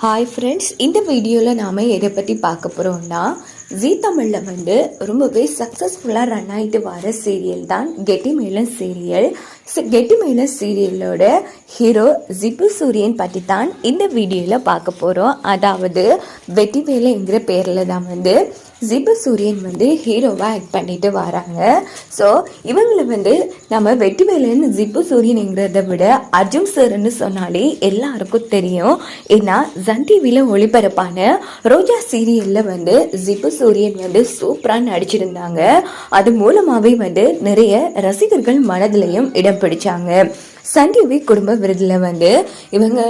Hi friends, இந்த வீடியோவில் நாம் எதை பற்றி பார்க்க போகிறோம்னா, ஜீ தமிழில் வந்து ரொம்பவே சக்ஸஸ்ஃபுல்லாக ரன் ஆகிட்டு வர சீரியல் தான் கெட்டிமேளன் சீரியல். கெட்டிமேளன் சீரியலோட ஹீரோ ஜிபு சூரியன் பற்றி தான் இந்த வீடியோவில் பார்க்க போகிறோம். அதாவது வெட்டிவேலுங்கிற பேரில் தான் வந்து ஜிபு சூரியன் வந்து ஹீரோவாக ஆக்ட் பண்ணிட்டு வராங்க. ஸோ இவங்களை வந்து நம்ம வெட்டிவேலன் ஜிபு சூரியனுங்கிறத விட அர்ஜுன் சார்ன்னு சொன்னாலே எல்லாருக்கும் தெரியும். ஏன்னா சன் டிவியில் ஒளிபரப்பான ரோஜா சீரியலில் வந்து ஜிபு சூரியன் வந்து சூப்பராக நடிச்சிருந்தாங்க. அது மூலமாகவே வந்து நிறைய ரசிகர்கள் மனதிலையும் இடம் பிடிச்சாங்க. சன் டிவி குடும்ப விருதில் வந்து இவங்க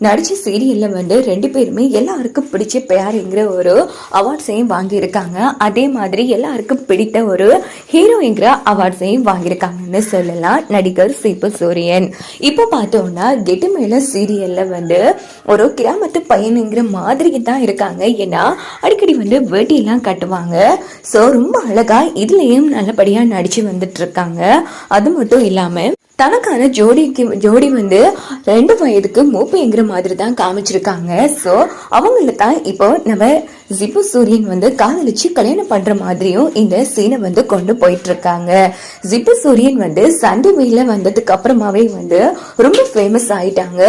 நடித்த சீரியலில் வந்து 2 பேருமே எல்லாருக்கும் பிடிச்ச பேருங்கிற ஒரு அவார்ட்ஸையும் வாங்கியிருக்காங்க. அதே மாதிரி எல்லாருக்கும் பிடித்த ஒரு ஹீரோங்கிற அவார்ட்ஸையும் வாங்கியிருக்காங்கன்னு சொல்லலாம் நடிகர் ஜிபு சூரியன். இப்போ பார்த்தோம்னா கெட்டிமேளன் சீரியலில் வந்து ஒரு கிராமத்து பையனுங்கிற மாதிரி தான் இருக்காங்க. ஏன்னா அடிக்கடி வந்து வேட்டியெல்லாம் கட்டுவாங்க. ஸோ ரொம்ப அழகாக இதுலேயும் நல்லபடியாக நடித்து வந்துட்டு இருக்காங்க. அது மட்டும் இல்லாமல் தனக்கான ஜோடி வந்து 2 வயதுக்கு மூப்பைங்கிற மாதிரி தான் காமிச்சிருக்காங்க. ஸோ அவங்கள தான் இப்போ நம்ம ஜிபு சூரியன் வந்து காதலிச்சு கல்யாணம் பண்ற மாதிரியும் இந்த சீனை வந்து கொண்டு போயிட்டு இருக்காங்க. ஜிபு சூரியன் வந்து சன் டிவில வந்ததுக்கு அப்புறமாவே வந்து ரொம்ப ஃபேமஸ் ஆயிட்டாங்க.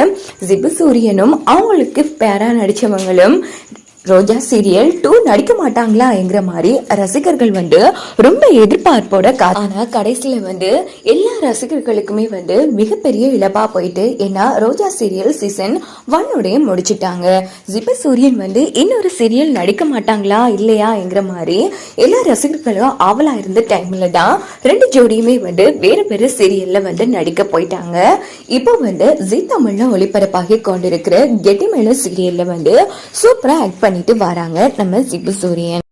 ஜிபு சூரியனும் அவங்களுக்கு பேரா நடிச்சவங்களும் ரோஜா சீரியல் 2 நடிக்க மாட்டாங்களா என்கிற மாதிரி ரசிகர்கள் வந்து ரொம்ப எதிர்பார்ப்போட ஆனா கடைசியில வந்து எல்லா ரசிகர்களுக்குமே வந்து மிகப்பெரிய இழப்பா போயிட்டு, ஏன்னா ரோஜா சீரியல் சீசன் 1 முடிச்சிட்டாங்க. ஜிபு சூரியன் வந்து இன்னொரு சீரியல் நடிக்க மாட்டாங்களா இல்லையா என்கிற மாதிரி எல்லா ரசிகர்களும் ஆவலா இருந்த டைம்ல தான் 2 ஜோடியுமே வந்து வேற வேற சீரியல்ல வந்து நடிக்க போயிட்டாங்க. இப்போ வந்து ஜீ தமிழ்ல ஒளிபரப்பாகி கொண்டிருக்கிற கெட்டிமேளன் சீரியல்ல வந்து சூப்பரா ஆக்ட் பண்ணிட்டு வராங்க நம்ம ஜிபு சூரியன்.